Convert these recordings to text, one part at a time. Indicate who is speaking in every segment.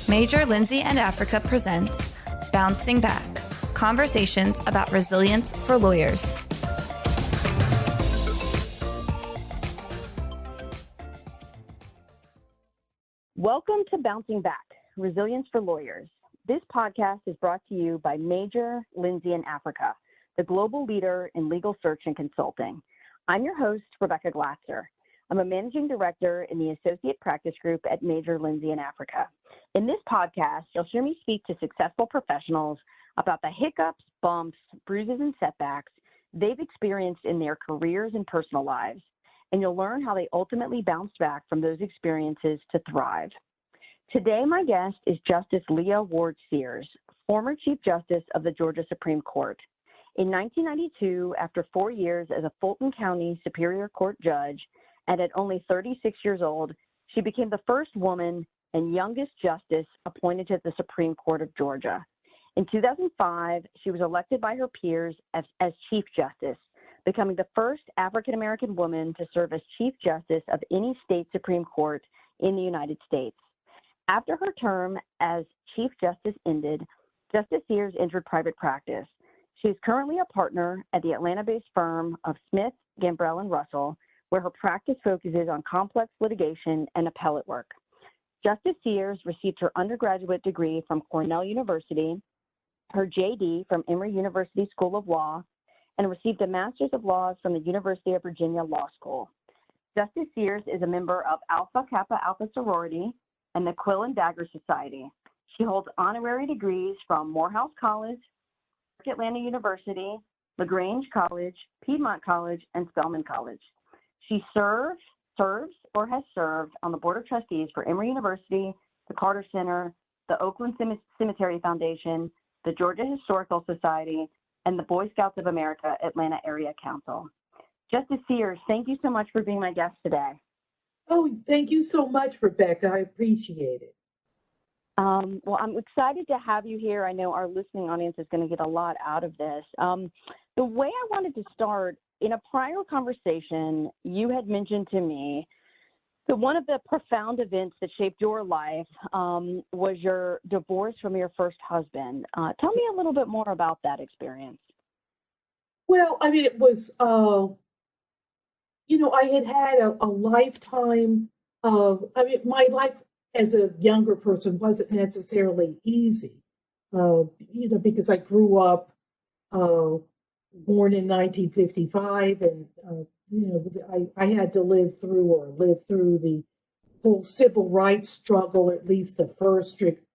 Speaker 1: Major Lindsey and Africa presents Bouncing Back, conversations about resilience for lawyers.
Speaker 2: Welcome to Bouncing Back, Resilience for Lawyers. This podcast is brought to you by Major Lindsey and Africa, the global leader in legal search and consulting. I'm your host, Rebecca Glatzer. I'm a managing director in the associate practice group at Major Lindsey and Africa. In this podcast, you'll hear me speak to successful professionals about the hiccups, bumps, bruises, and setbacks they've experienced in their careers and personal lives, and you'll learn how they ultimately bounced back from those experiences to thrive. Today, my guest is Justice Leah Ward Sears, former Chief Justice of the Georgia Supreme Court. In 1992, after 4 years as a Fulton County Superior Court judge, and at only 36 years old, she became the first woman and youngest justice appointed to the Supreme Court of Georgia. In 2005, she was elected by her peers as Chief Justice, becoming the first African-American woman to serve as Chief Justice of any state Supreme Court in the United States. After her term as Chief Justice ended, Justice Sears entered private practice. She is currently a partner at the Atlanta-based firm of Smith, Gambrell, and Russell, where her practice focuses on complex litigation and appellate work. Justice Sears received her undergraduate degree from Cornell University, her JD from Emory University School of Law, and received a Master's of Laws from the University of Virginia Law School. Justice Sears is a member of Alpha Kappa Alpha Sorority and the Quill and Dagger Society. She holds honorary degrees from Morehouse College, Atlanta University, LaGrange College, Piedmont College, and Spelman College. She serves or has served on the Board of Trustees for Emory University, the Carter Center, the Oakland Cemetery Foundation, the Georgia Historical Society, and the Boy Scouts of America Atlanta Area Council. Justice Sears, thank you so much for being my guest today.
Speaker 3: Oh, thank you so much, Rebecca. I appreciate it.
Speaker 2: Well, I'm excited to have you here. I know our listening audience is going to get a lot out of this. The way I wanted to start, in a prior conversation, you had mentioned to me that one of the profound events that shaped your life was your divorce from your first husband. Tell me a little bit more about that experience.
Speaker 3: Well, I mean, it was, I had a lifetime of, my life as a younger person wasn't necessarily easy, because I grew up born in 1955, and I had to live through the whole civil rights struggle, at least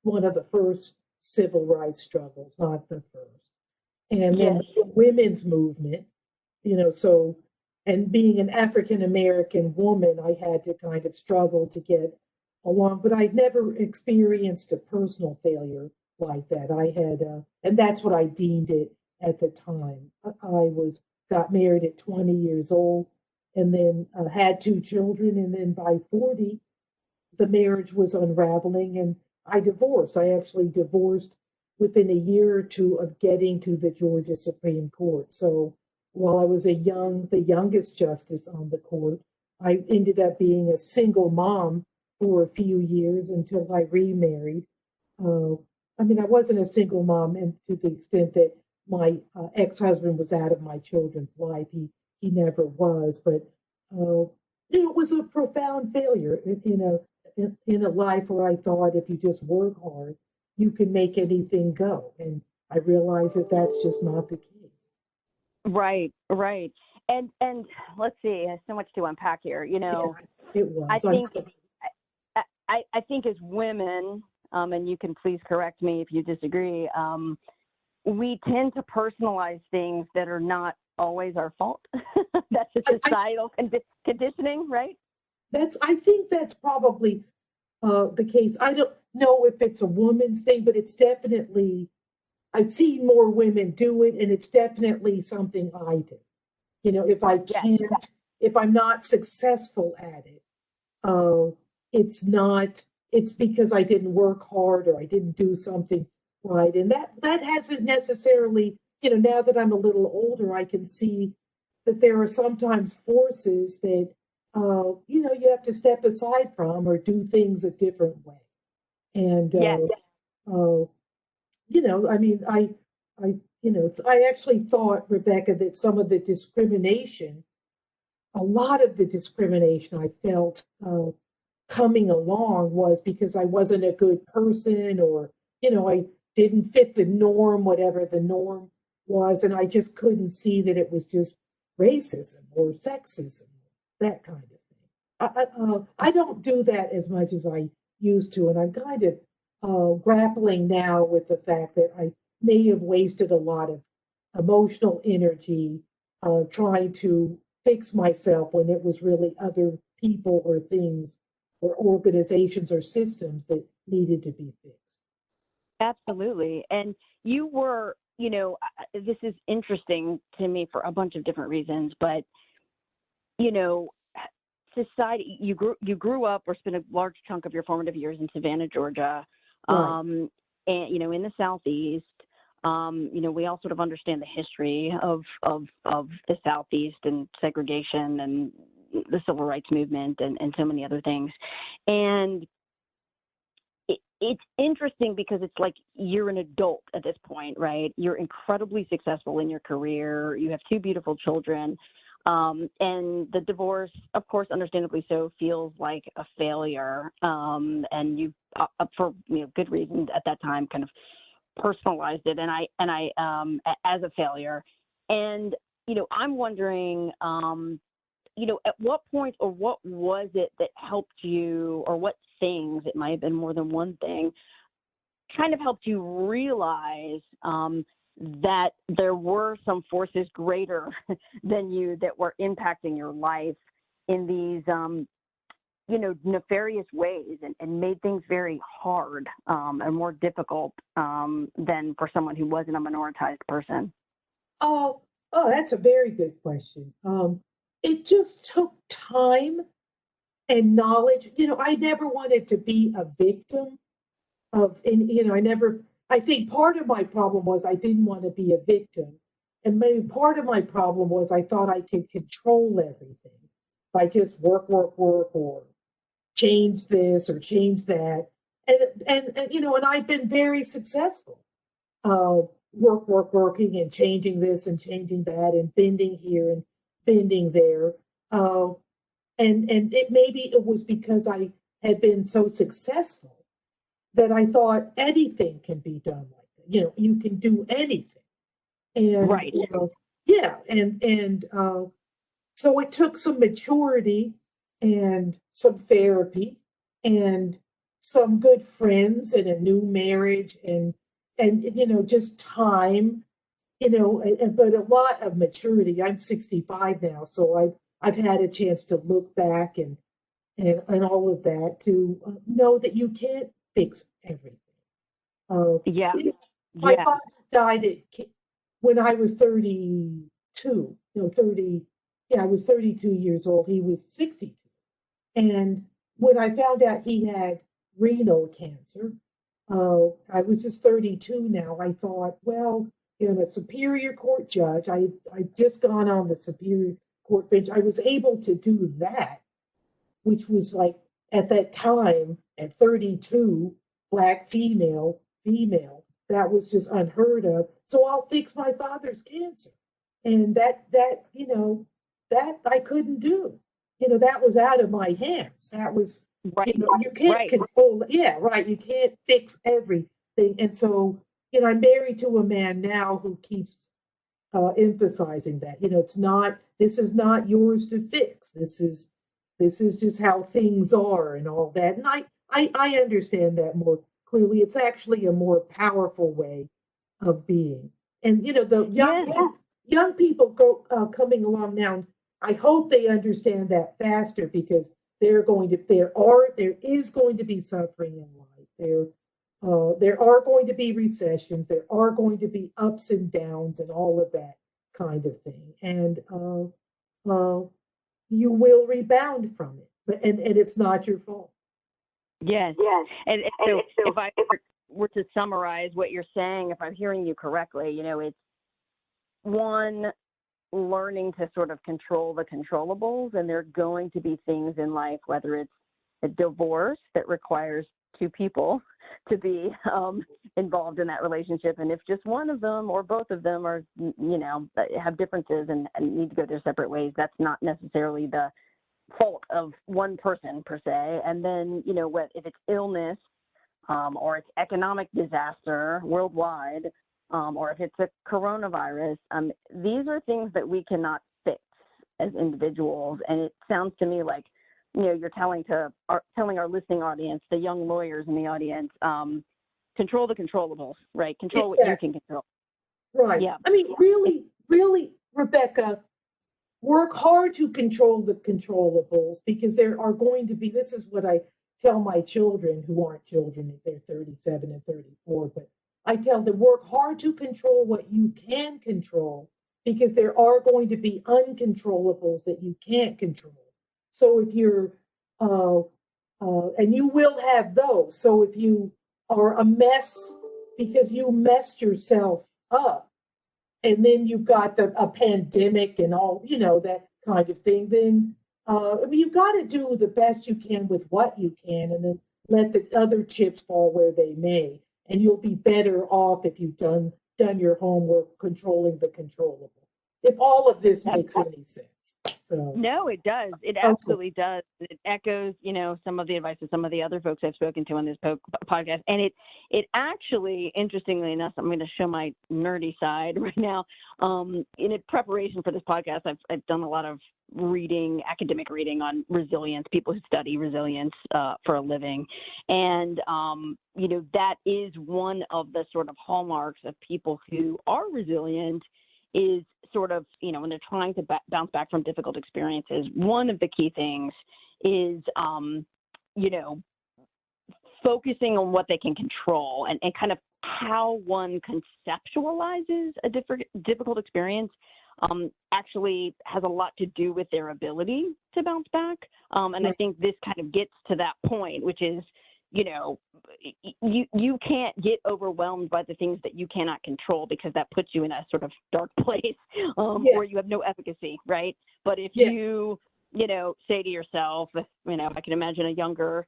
Speaker 3: one of the first civil rights struggles, not the first. And then the women's movement, and being an African-American woman, I had to kind of struggle to get along, but I'd never experienced a personal failure like that. I had, and that's what I deemed it at the time. I got married at 20 years old, and then had 2 children, and then by 40, the marriage was unraveling, and I divorced. I actually divorced within a year or two of getting to the Georgia Supreme Court. So while I was the youngest justice on the court, I ended up being a single mom for a few years until I remarried. I wasn't a single mom, and to the extent that my ex-husband was out of my children's life. He never was, but it was a profound failure in a life where I thought if you just work hard, you can make anything go. And I realized that that's just not the case.
Speaker 2: Right. And let's see, there's so much to unpack here.
Speaker 3: Yeah, it was.
Speaker 2: I think as women, and you can please correct me if you disagree, we tend to personalize things that are not always our fault. That's a societal conditioning, right?
Speaker 3: I think that's probably the case. I don't know if it's a woman's thing, but it's definitely, I've seen more women do it, and it's definitely something I do. If I can't, if I'm not successful at it, it's because I didn't work hard or I didn't do something right. And that hasn't necessarily, now that I'm a little older, I can see that there are sometimes forces that you have to step aside from or do things a different way. And,
Speaker 2: Yes.
Speaker 3: I mean, I actually thought, Rebecca, that some of the discrimination, a lot of the discrimination I felt coming along was because I wasn't a good person or, I didn't fit the norm, whatever the norm was. And I just couldn't see that it was just racism or sexism, that kind of thing. I don't do that as much as I used to. And I'm kind of grappling now with the fact that I may have wasted a lot of emotional energy trying to fix myself when it was really other people or things or organizations or systems that needed to be fixed.
Speaker 2: Absolutely. And you were, this is interesting to me for a bunch of different reasons, but, society, you grew up or spent a large chunk of your formative years in Savannah, Georgia,
Speaker 3: Right.
Speaker 2: and, in the Southeast. We all sort of understand the history of the Southeast and segregation and the civil rights movement and so many other things. And it's interesting because it's like you're an adult at this point, right? You're incredibly successful in your career. You have two beautiful children. And the divorce, of course, understandably so, feels like a failure. And you, for good reasons at that time, kind of personalized it, and I as a failure. And I'm wondering, at what point or what was it that helped you, or what things, it might have been more than one thing, kind of helped you realize that there were some forces greater than you that were impacting your life in these, nefarious ways and made things very hard and more difficult than for someone who wasn't a minoritized person?
Speaker 3: That's a very good question. It just took time and knowledge. I never wanted to be a victim I think part of my problem was I didn't want to be a victim. And maybe part of my problem was I thought I could control everything by just work, or change this or change that. And I've been very successful. Working and changing this and changing that and bending here and bending there. Uh, and maybe it was because I had been so successful that I thought anything can be done like that. You can do anything. And
Speaker 2: Right.
Speaker 3: Yeah. And so it took some maturity and some therapy and some good friends and a new marriage and just time, but a lot of maturity. I'm 65 now, so I've had a chance to look back and all of that to know that you can't fix everything.
Speaker 2: Yeah.
Speaker 3: My
Speaker 2: Yeah.
Speaker 3: father died when I was 32. 30. Yeah, I was 32 years old. He was 62. And when I found out he had renal cancer, I was just 32 now. I thought, well, a Superior Court judge. I just gone on the Superior Court bench. I was able to do that, which was like at that time at 32, Black female, that was just unheard of. So I'll fix my father's cancer. And that I couldn't do. That was out of my hands. That was,
Speaker 2: Right.
Speaker 3: you can't
Speaker 2: Right.
Speaker 3: control. Yeah, right. You can't fix everything. And so, I'm married to a man now who keeps emphasizing that, this is not yours to fix. This is just how things are and all that. And I understand that more clearly. It's actually a more powerful way of being. And the young people coming along now. I hope they understand that faster because there is going to be suffering in life. There are going to be recessions. There are going to be ups and downs and all of that kind of thing. And you will rebound from it, and it's not your fault.
Speaker 2: Yes. And so if I were to summarize what you're saying, if I'm hearing you correctly, it's one, learning to sort of control the controllables, and there are going to be things in life, whether it's a divorce that requires two people to be involved in that relationship. And if just one of them or both of them are, have differences and need to go their separate ways, that's not necessarily the fault of one person per se. And then, if it's illness or it's economic disaster worldwide, or if it's a coronavirus, these are things that we cannot fix as individuals. And it sounds to me like, you're telling our listening audience, the young lawyers in the audience, control the controllables, right? Control what you can control.
Speaker 3: Right.
Speaker 2: Yeah.
Speaker 3: I mean, really, Rebecca, work hard to control the controllables, because there are going to be, this is what I tell my children who aren't children, they're 37 and 34, but I tell them, work hard to control what you can control, because there are going to be uncontrollables that you can't control. So if you're, and you will have those. So if you are a mess because you messed yourself up, and then you've got a pandemic and all, that kind of thing, then you've got to do the best you can with what you can, and then let the other chips fall where they may. And you'll be better off if you've done your homework controlling the controllable. If all of this makes any sense. So
Speaker 2: no, it does. It absolutely does. It echoes, some of the advice of some of the other folks I've spoken to on this podcast. And it actually, interestingly enough, I'm going to show my nerdy side right now. In preparation for this podcast, I've done a lot of academic reading on resilience, people who study resilience for a living. And, that is one of the sort of hallmarks of people who are resilient, is sort of, when they're trying to bounce back from difficult experiences, one of the key things is, focusing on what they can control, and kind of how one conceptualizes a difficult experience actually has a lot to do with their ability to bounce back. And I think this kind of gets to that point, which is, you can't get overwhelmed by the things that you cannot control, because that puts you in a sort of dark place where you have no efficacy, right? But if you, say to yourself, I can imagine a younger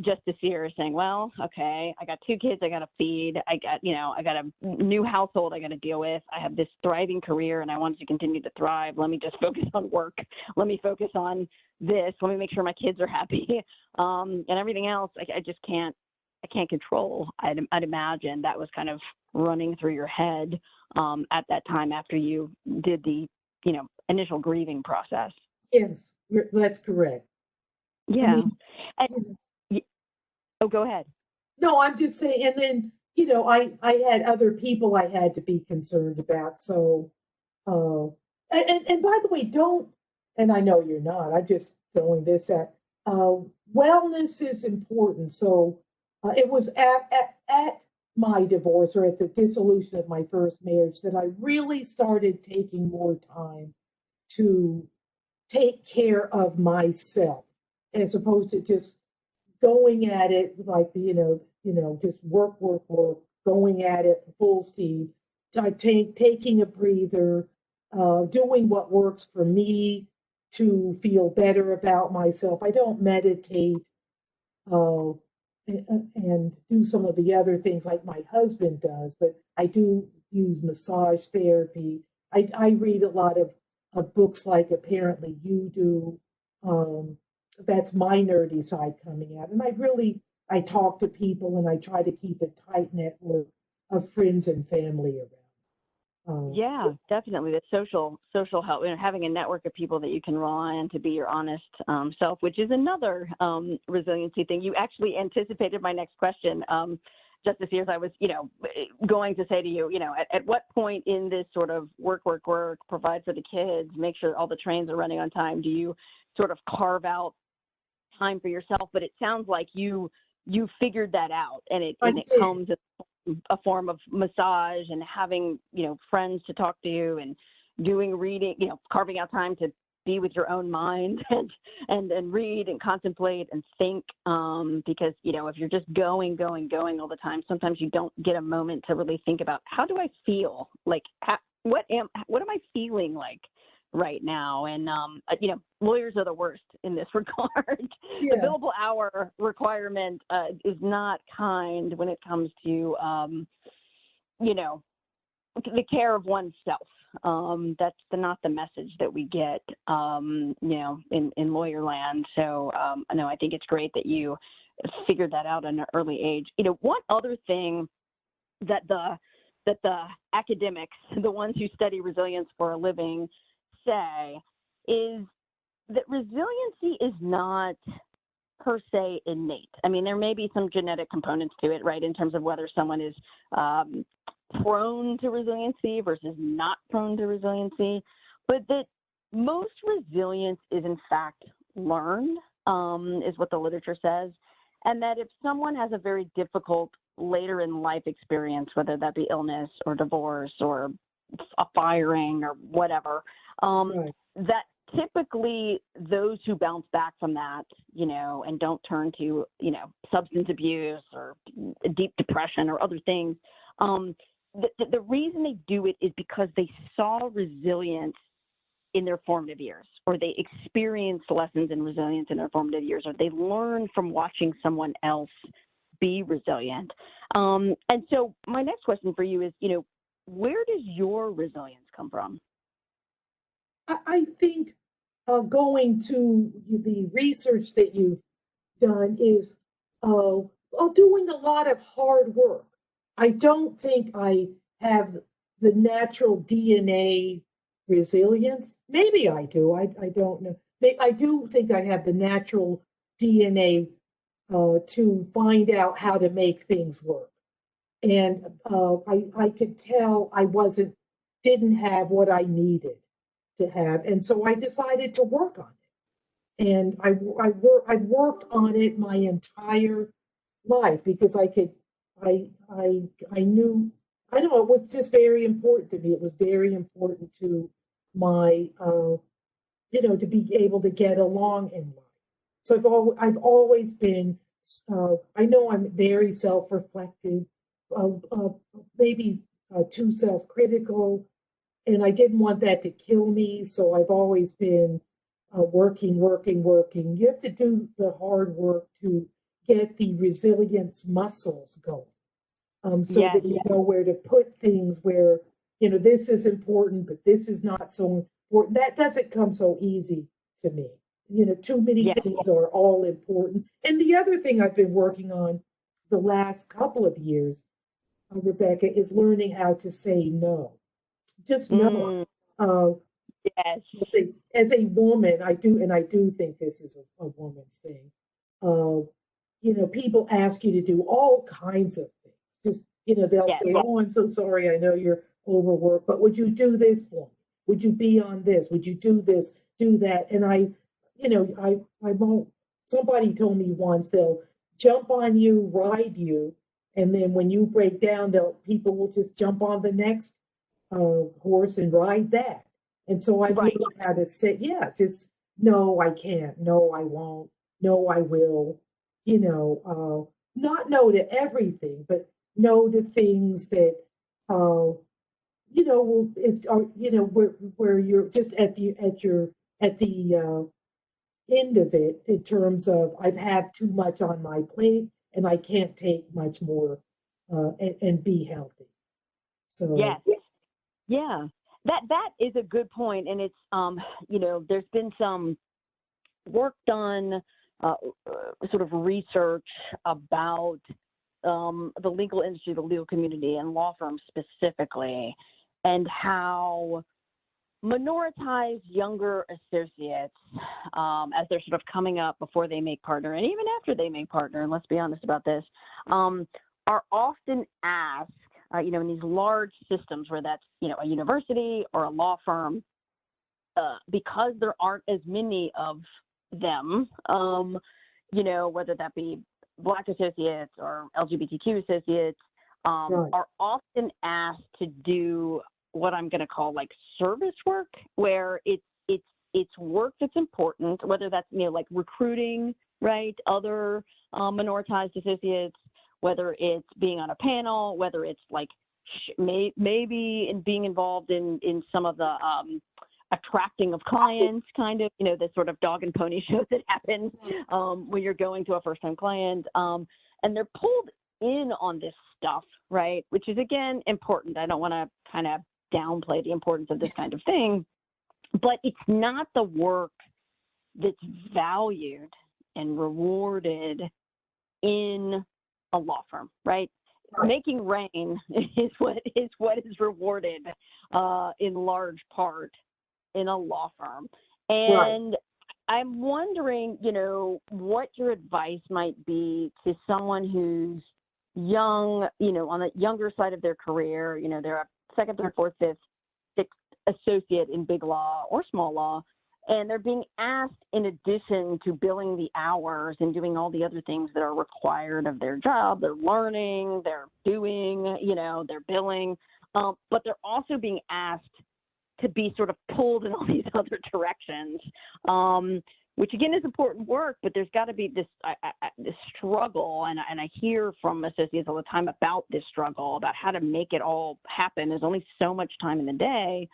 Speaker 2: Justice Sears saying, well, okay, I got two kids I got to feed. I got a new household I got to deal with. I have this thriving career and I want to continue to thrive. Let me just focus on work. Let me focus on this. Let me make sure my kids are happy. And everything else, I can't control. I'd imagine that was kind of running through your head at that time after you did the, initial grieving process.
Speaker 3: Yes, that's correct.
Speaker 2: Yeah. Go ahead.
Speaker 3: No, I'm just saying, and then, I had other people I had to be concerned about. So, and by the way, and I know you're not, I'm just throwing this at, wellness is important. So it was at my divorce, or at the dissolution of my first marriage, that I really started taking more time to take care of myself, as opposed to just going at it like, just work, going at it full speed. Taking a breather, doing what works for me to feel better about myself. I don't meditate and do some of the other things like my husband does, but I do use massage therapy. I read a lot of books like Apparently You Do. That's my nerdy side coming out. And I talk to people, and I try to keep a tight network of friends and family around.
Speaker 2: Yeah, definitely. The social help, having a network of people that you can rely on to be your honest self, which is another resiliency thing. You actually anticipated my next question. Justice Sears, I was, going to say to you, at what point in this sort of work, provide for the kids, make sure all the trains are running on time, do you sort of carve out time for yourself? But it sounds like you figured that out, and it comes in a form of massage and having, friends to talk to, and doing reading, carving out time to be with your own mind and read and contemplate and think, because, if you're just going all the time, sometimes you don't get a moment to really think about, how do I feel? Like, what am I feeling like right now? And, lawyers are the worst in this regard.
Speaker 3: Yeah.
Speaker 2: The billable hour requirement is not kind when it comes to, the care of oneself. That's not the message that we get, in lawyer land. So, no, I think it's great that you figured that out at an early age. One other thing that the academics, the ones who study resilience for a living, say is that resiliency is not per se innate. I mean, there may be some genetic components to it, right, in terms of whether someone is prone to resiliency versus not prone to resiliency, but that most resilience is in fact learned, is what the literature says, and that if someone has a very difficult later in life experience, whether that be illness or divorce or a firing or whatever,
Speaker 3: Right.
Speaker 2: that typically those who bounce back from that, and don't turn to, substance abuse or deep depression or other things, the reason they do it is because they saw resilience in their formative years, or they experienced lessons in resilience in their formative years, or they learned from watching someone else be resilient. And so my next question for you is, where does your resilience come from?
Speaker 3: I think going to the research that you've done is doing a lot of hard work. I don't think I have the natural DNA resilience. Maybe I do. I don't know. I do think I have the natural DNA to find out how to make things work. And I could tell I didn't have what I needed to have. And so I decided to work on it. And I've worked on it my entire life because I knew, I don't know, it was just very important to me. It was very important to my, to be able to get along in life. So I've always been, I know I'm very self-reflective, maybe too self-critical, and I didn't want that to kill me. So I've always been working. You have to do the hard work to get the resilience muscles going, so that you know where to put things where, this is important, but this is not so important. That doesn't come so easy to me. Too many things are all important. And the other thing I've been working on the last couple of years, Rebecca, is learning how to say no. Just no.
Speaker 2: Yes.
Speaker 3: As a woman, I do think this is a woman's thing. People ask you to do all kinds of things. Just, they'll say, "Oh, I'm so sorry. I know you're overworked, but would you do this for me? Would you be on this? Would you do this, do that?" And I won't. Somebody told me once they'll jump on you, ride you, and then when you break down, people will just jump on the next horse and ride that. And so I've learned how to say, just no, I can't. No, I won't. No, I will. Not no to everything, but no to things that, where you're just at the end of it, in terms of I've had too much on my plate and I can't take much more, and be healthy. So
Speaker 2: yeah, that is a good point, and it's there's been some work done, sort of research about the legal industry, the legal community, and law firms specifically, and how minoritized younger associates, as they're sort of coming up before they make partner, and even after they make partner, and let's be honest about this, are often asked, in these large systems where that's, a university or a law firm, because there aren't as many of them, whether that be Black associates or LGBTQ associates, are often asked to do what I'm going to call like service work, where it's it's work that's important, whether that's, like recruiting, right, other minoritized associates, whether it's being on a panel, whether it's like maybe in being involved in some of the attracting of clients, kind of, the sort of dog and pony show that happens when you're going to a first-time client. And they're pulled in on this stuff, right, which is, again, important. I don't want to kind of downplay the importance of this kind of thing, but it's not the work that's valued and rewarded in a law firm, right? Making rain is what is rewarded in large part in a law firm. And I'm wondering, what your advice might be to someone who's young, on the younger side of their career, they're a second, third, fourth, fifth, sixth associate in big law or small law, and they're being asked, in addition to billing the hours and doing all the other things that are required of their job, they're learning, they're doing, they're billing, but they're also being asked to be sort of pulled in all these other directions, which again is important work, but there's got to be this struggle, and I hear from associates all the time about this struggle, about how to make it all happen. There's only so much time in the day.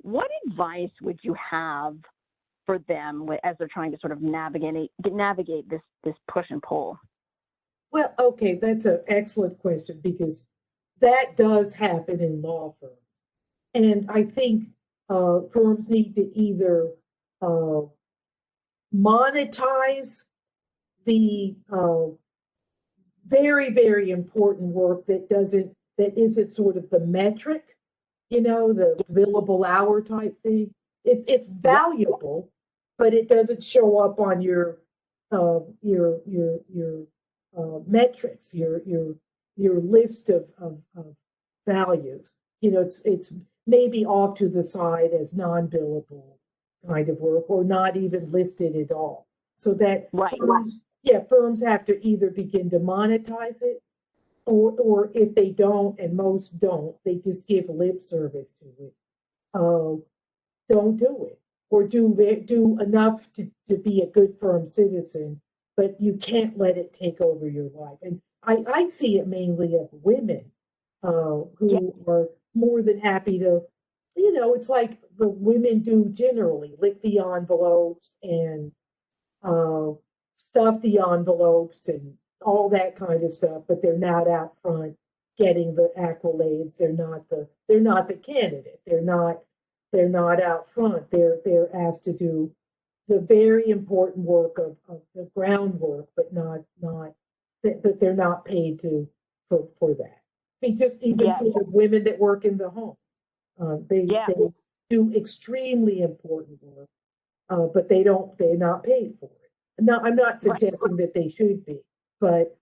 Speaker 2: What advice would you have for them as they're trying to sort of navigate this push and pull?
Speaker 3: Well, okay, that's an excellent question, because that does happen in law firms. And I think firms need to either monetize the very, very important work that isn't sort of the metric, the billable hour type thing. It's valuable, but it doesn't show up on your metrics, your list of values. It's maybe off to the side as non-billable kind of work, or not even listed at all. So that firms have to either begin to monetize it, or if they don't, and most don't, they just give lip service to it. Don't do it, or do enough to be a good firm citizen, but you can't let it take over your life. And I see it mainly of women who are more than happy to, it's like the women do generally, lick the envelopes and stuff the envelopes and all that kind of stuff, but they're not out front getting the accolades. They're not the candidate. They're not out front. They're asked to do the very important work of the groundwork, but they're not paid for that. I mean, just even sort of women that work in the home, they do extremely important work, but they're not paid for it. Now, I'm not suggesting that they should be, but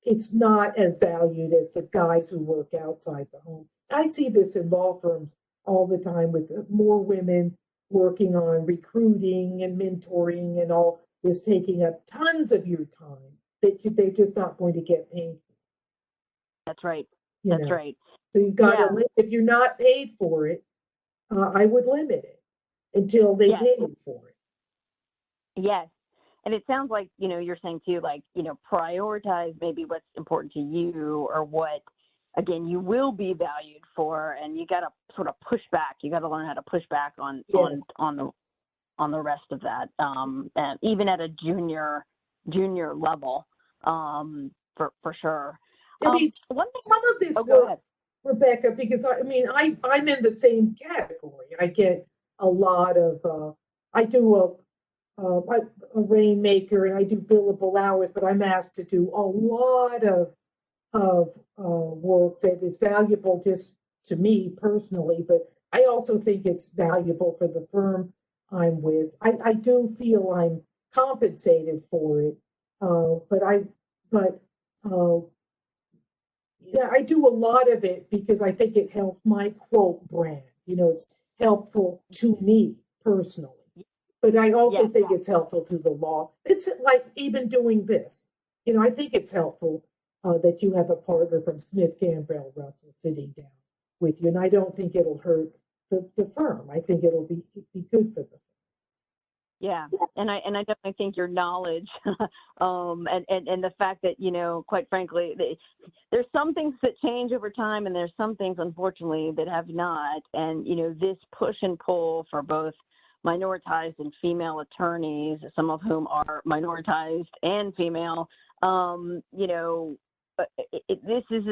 Speaker 3: it's not as valued as the guys who work outside the home. I see this in law firms all the time, with more women working on recruiting and mentoring and all this, taking up tons of your time that they're just not going to get paid for.
Speaker 2: That's right. That's right.
Speaker 3: So you've got to, if you're not paid for it, I would limit it until they pay you for it.
Speaker 2: Yes. And it sounds like, you're saying too, like, prioritize maybe what's important to you, or what, again, you will be valued for, and you got to sort of push back. You got to learn how to push back on the rest of that, and even at a junior level, for sure.
Speaker 3: I mean, some of this work, Rebecca, because I'm in the same category. I get a lot of, I do a rainmaker, and I do billable hours, but I'm asked to do a lot of work that is valuable just to me personally, but I also think it's valuable for the firm I'm with. I do feel I'm compensated for it, I do a lot of it because I think it helps my quote brand. It's helpful to me personally. But I also think it's helpful to the law. It's like even doing this. I think it's helpful that you have a partner from Smith, Gambrell, Russell sitting down with you. And I don't think it'll hurt the firm. I think it'll be good for them.
Speaker 2: Yeah, and I definitely think your knowledge, and the fact that, you know, quite frankly, there's some things that change over time, and there's some things, unfortunately, that have not. And, you know, this push and pull for both minoritized and female attorneys, some of whom are minoritized and female, you know, this is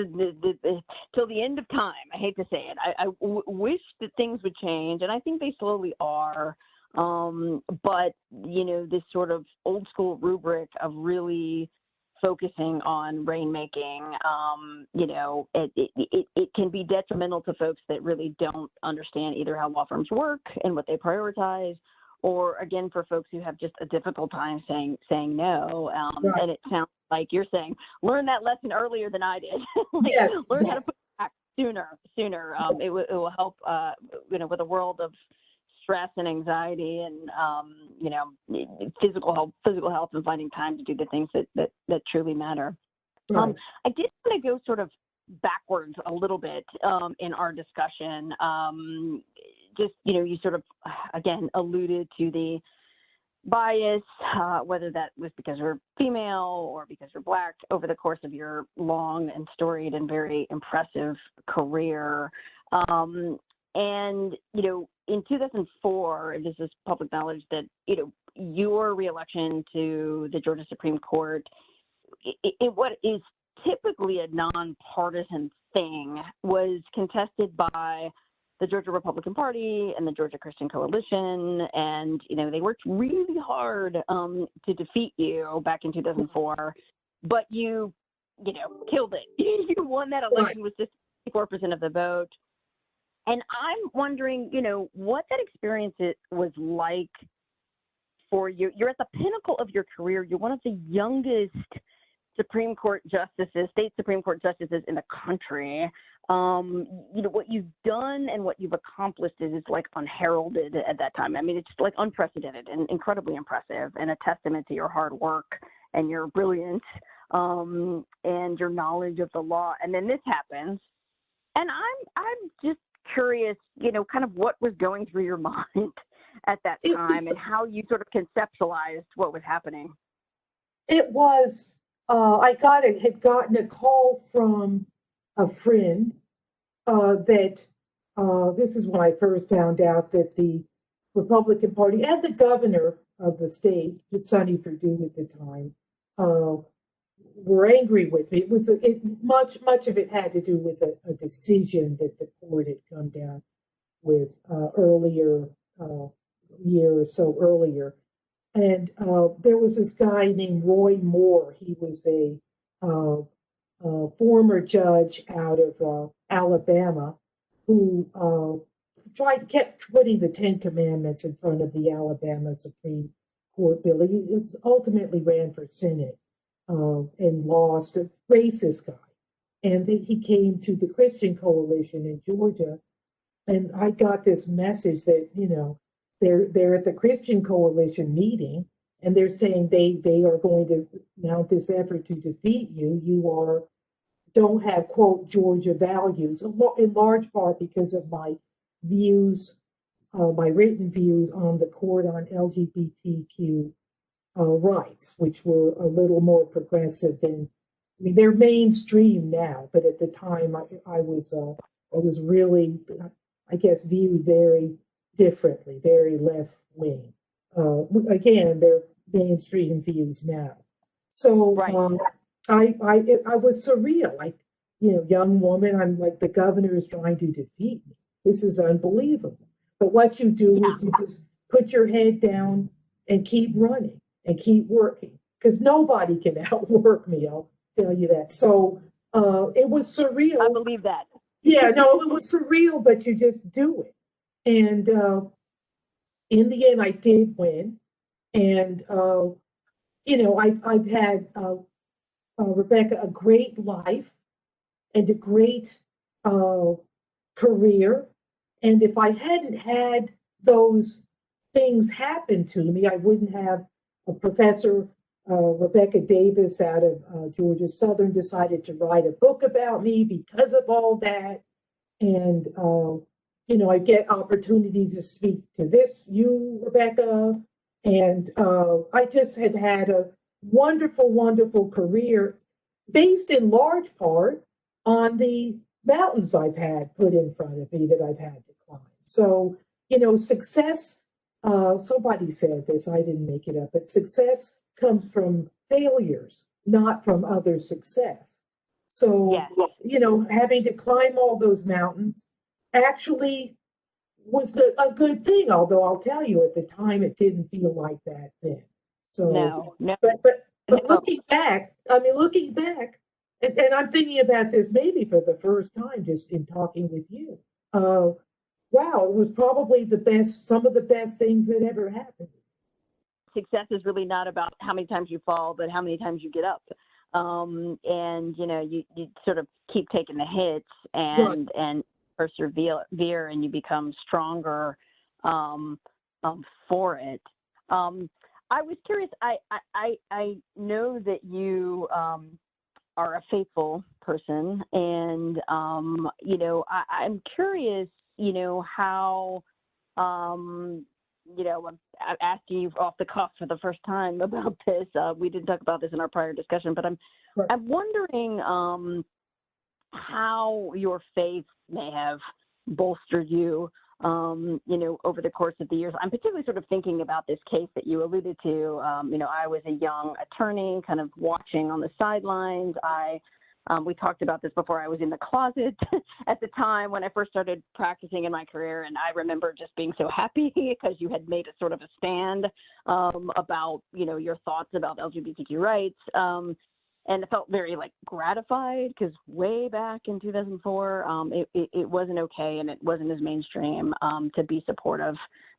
Speaker 2: till the end of time. I hate to say it. I wish that things would change, and I think they slowly are. But, you know, this sort of old school rubric of really focusing on rainmaking, you know, it can be detrimental to folks that really don't understand either how law firms work and what they prioritize, or again, for folks who have just a difficult time saying no.
Speaker 3: Right.
Speaker 2: And it sounds like you're saying, learn that lesson earlier than I did. Like,
Speaker 3: Yes,
Speaker 2: learn how to put it back sooner. It will help, you know, with a world of stress and anxiety and, you know, physical health and finding time to do the things that truly matter.
Speaker 3: right.
Speaker 2: I did want to go sort of backwards a little bit in our discussion. Just, you know, you sort of, again, alluded to the bias, whether that was because you're female or because you're Black over the course of your long and storied and very impressive career. And, you know, in 2004, this is public knowledge that, you know, your reelection to the Georgia Supreme Court, what is typically a nonpartisan thing, was contested by the Georgia Republican Party and the Georgia Christian Coalition. And, you know, they worked really hard to defeat you back in 2004, but you know, killed it. You won that election with just 64% of the vote. And I'm wondering, you know, what that experience was like for you. You're at the pinnacle of your career. You're one of the youngest Supreme Court justices, state Supreme Court justices in the country. You know, what you've done and what you've accomplished is like unheralded at that time. I mean, it's like unprecedented and incredibly impressive, and a testament to your hard work and your brilliance and your knowledge of the law. And then this happens. And I'm just curious, you know, kind of what was going through your mind at that time and how you sort of conceptualized what was happening.
Speaker 3: It was, I had gotten a call from a friend that this is when I first found out that the Republican Party and the governor of the state, Sonny Perdue at the time, were angry with me. It was much of it had to do with a decision that the court had come down with earlier, year or so earlier. And there was this guy named Roy Moore. He was a former judge out of Alabama who kept putting the Ten Commandments in front of the Alabama Supreme Court bill. He ultimately ran for Senate and lost, a racist guy. And then he came to the Christian Coalition in Georgia. And I got this message that, you know, they're at the Christian Coalition meeting, and they're saying they are going to mount this effort to defeat you. You don't have, quote, Georgia values, in large part because of my views, my written views on the court on LGBTQ rights, which were a little more progressive than, I mean, they're mainstream now, but at the time I was really, I guess, viewed very differently, very left wing. Again, they're mainstream views now. So
Speaker 2: Right.
Speaker 3: I was surreal, like, you know, young woman. I'm like, the governor is trying to defeat me. This is unbelievable. But what you do is you just put your head down and keep running and keep working, because nobody can outwork me. I'll tell you that. So it was surreal.
Speaker 2: I believe that.
Speaker 3: Yeah, no, it was surreal, but you just do it. And in the end, I did win. And, you know, I've had, Rebecca, a great life and a great career. And if I hadn't had those things happen to me, I wouldn't have a professor, Rebecca Davis out of Georgia Southern, decided to write a book about me because of all that. And I get opportunities to speak to you, Rebecca, and I just had a wonderful, wonderful career based in large part on the mountains I've had put in front of me that I've had to climb. So, success, somebody said this, I didn't make it up, but success comes from failures, not from other success. So,
Speaker 2: Yes.
Speaker 3: having to climb all those mountains actually was a good thing, although I'll tell you at the time it didn't feel like that then. So,
Speaker 2: No.
Speaker 3: but looking back, and I'm thinking about this maybe for the first time just in talking with you. Wow, it was probably some of the best things that ever happened.
Speaker 2: Success is really not about how many times you fall, but how many times you get up. And you sort of keep taking the hits and persevere, and you become stronger for it. I was curious. I know that you are a faithful person, and I'm curious. How. I'm asking you off the cuff for the first time about this. We didn't talk about this in our prior discussion, but I'm wondering how your faith may have bolstered you, over the course of the years. I'm particularly sort of thinking about this case that you alluded to. I was a young attorney, kind of watching on the sidelines. We talked about this before. I was in the closet at the time when I first started practicing in my career, and I remember just being so happy because you had made a sort of a stand about, your thoughts about LGBTQ rights, and I felt very gratified because way back in 2004, it wasn't okay, and it wasn't as mainstream to be supportive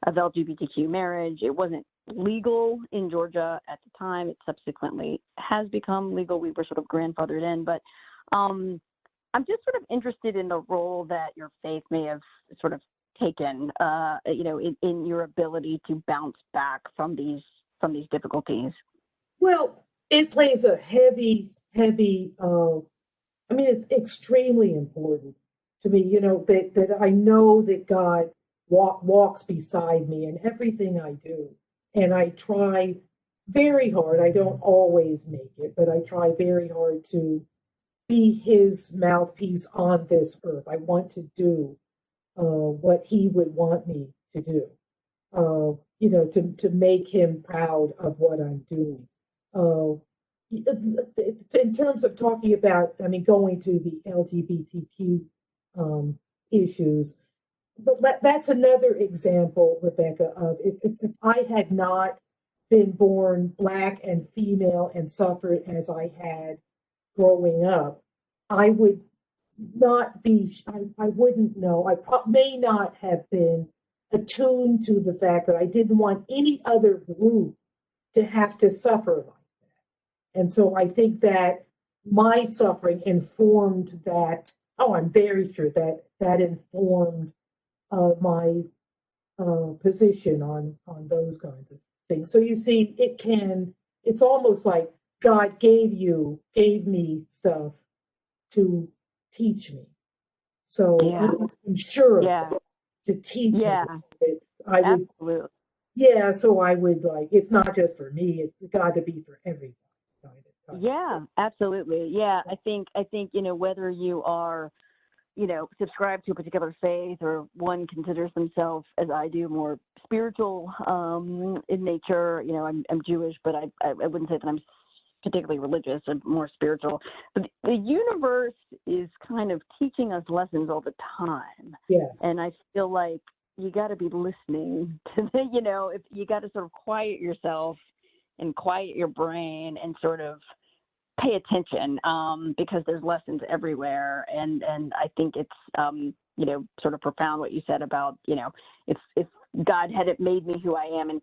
Speaker 2: of LGBTQ marriage. It wasn't legal in Georgia at the time. It subsequently has become legal. We were sort of grandfathered in, but I'm just sort of interested in the role that your faith may have sort of taken, in your ability to bounce back from these difficulties.
Speaker 3: Well, it plays a heavy, it's extremely important to me, that I know that God walks beside me in everything I do. And I try very hard. I don't always make it, but I try very hard to be his mouthpiece on this earth. I want to do what he would want me to do, to make him proud of what I'm doing. In terms of talking about, going to the LGBTQ issues, but that's another example, Rebecca, of if I had not been born Black and female and suffered as I had growing up, I would not be, I wouldn't know, may not have been attuned to the fact that I didn't want any other group to have to suffer like that. And so I think that my suffering informed that. Oh, I'm very sure that informed my position on those kinds of things. So you see, it's almost like God gave me stuff to teach me. So I'm sure of that, to teach me. So I would,
Speaker 2: absolutely.
Speaker 3: Yeah, so I would it's not just for me, it's got to be for everybody.
Speaker 2: Yeah, absolutely. Yeah, I think, whether you are, subscribe to a particular faith or one considers themselves, as I do, more spiritual in nature. I'm Jewish, but I wouldn't say that I'm particularly religious. I'm more spiritual. But the universe is kind of teaching us lessons all the time.
Speaker 3: Yes.
Speaker 2: And I feel like you got to be listening to if you got to sort of quiet yourself and quiet your brain and sort of pay attention, because there's lessons everywhere. And I think it's, sort of profound what you said about, if God hadn't made me who I am and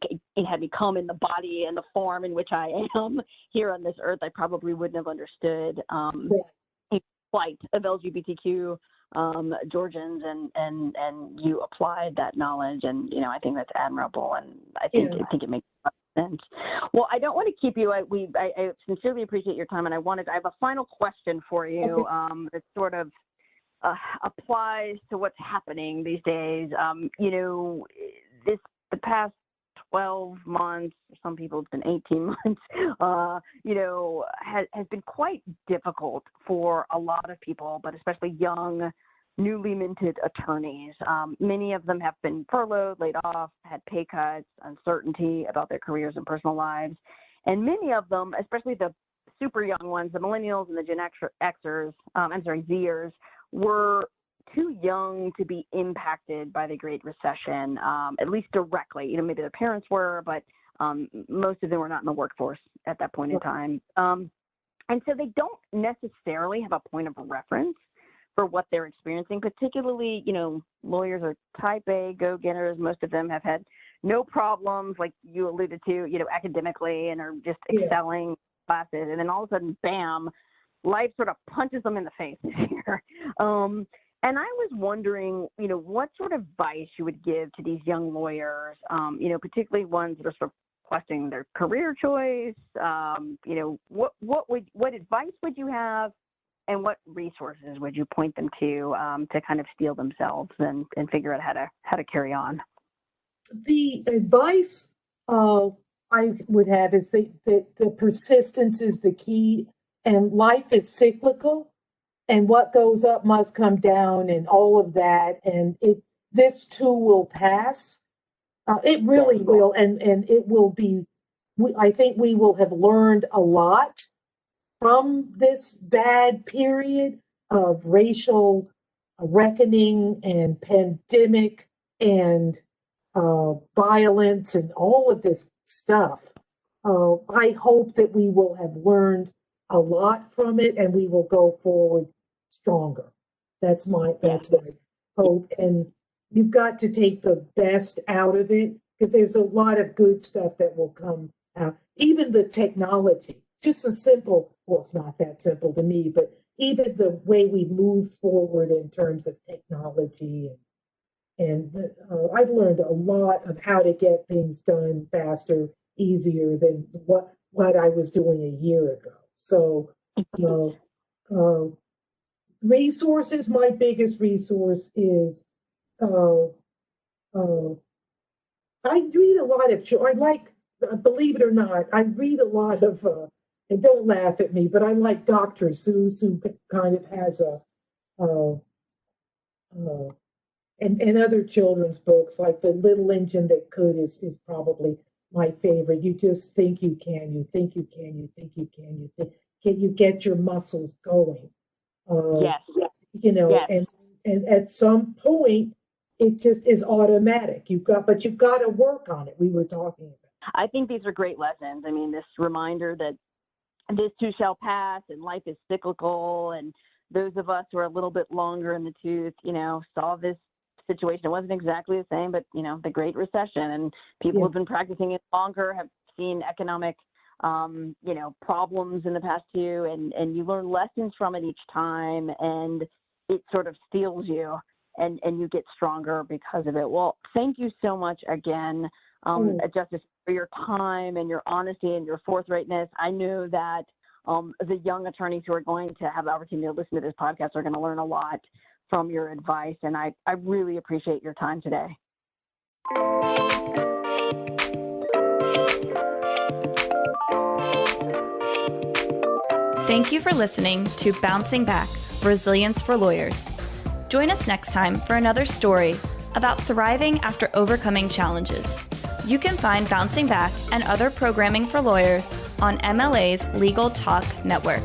Speaker 2: had me come in the body and the form in which I am here on this earth, I probably wouldn't have understood a plight of LGBTQ Georgians, and you applied that knowledge, and I think that's admirable, and I think it makes sense. Well, I don't want to keep you. I sincerely appreciate your time, and I have a final question for you. That's sort of applies to what's happening these days. The past 12 months, some people it's been 18 months, has been quite difficult for a lot of people, but especially young, newly minted attorneys. Many of them have been furloughed, laid off, had pay cuts, uncertainty about their careers and personal lives. And many of them, especially the super young ones, the millennials and the Gen Zers, were too young to be impacted by the Great Recession, at least directly. Maybe their parents were, but most of them were not in the workforce at that point in time. And so they don't necessarily have a point of reference for what they're experiencing, particularly, lawyers are type A go-getters. Most of them have had no problems, like you alluded to, academically, and are just excelling classes. And then all of a sudden, bam, life sort of punches them in the face this year. And I was wondering, what sort of advice you would give to these young lawyers, particularly ones that are sort of questioning their career choice. What advice would you have, and what resources would you point them to kind of steel themselves and figure out how to carry on?
Speaker 3: The advice I would have is that the persistence is the key, and life is cyclical, and what goes up must come down, and all of that, and this too will pass. It really will, and it will be. I think we will have learned a lot from this bad period of racial reckoning and pandemic and violence and all of this stuff. I hope that we will have learned a lot from it, and we will go forward stronger. That's my hope. And you've got to take the best out of it, because there's a lot of good stuff that will come out. Even the technology, just a simple, well, it's not that simple to me, but even the way we moved forward in terms of technology, and I've learned a lot of how to get things done faster, easier than what I was doing a year ago. So resources, my biggest resource is I read a lot of, believe it or not, I read a lot of, and don't laugh at me, but I like Dr. Seuss, who kind of has and other children's books, like The Little Engine That Could is probably my favorite. You just think you can, you think you can, you think you can, you get your muscles going.
Speaker 2: Yes.
Speaker 3: And at some point, it just is automatic. But you've got to work on it. We were talking about.
Speaker 2: I think these are great lessons. I mean, this reminder that this too shall pass, and life is cyclical. And those of us who are a little bit longer in the tooth, saw this situation. It wasn't exactly the same, but the Great Recession, and people who've been practicing it longer have seen economic problems in the past too, and you learn lessons from it each time, and it sort of steels you, and you get stronger because of it. Well, thank you so much again, Justice, for your time and your honesty and your forthrightness. I know that the young attorneys who are going to have the opportunity to listen to this podcast are going to learn a lot from your advice, and I really appreciate your time today.
Speaker 1: Thank you for listening to Bouncing Back, Resilience for Lawyers. Join us next time for another story about thriving after overcoming challenges. You can find Bouncing Back and other programming for lawyers on MLA's Legal Talk Network.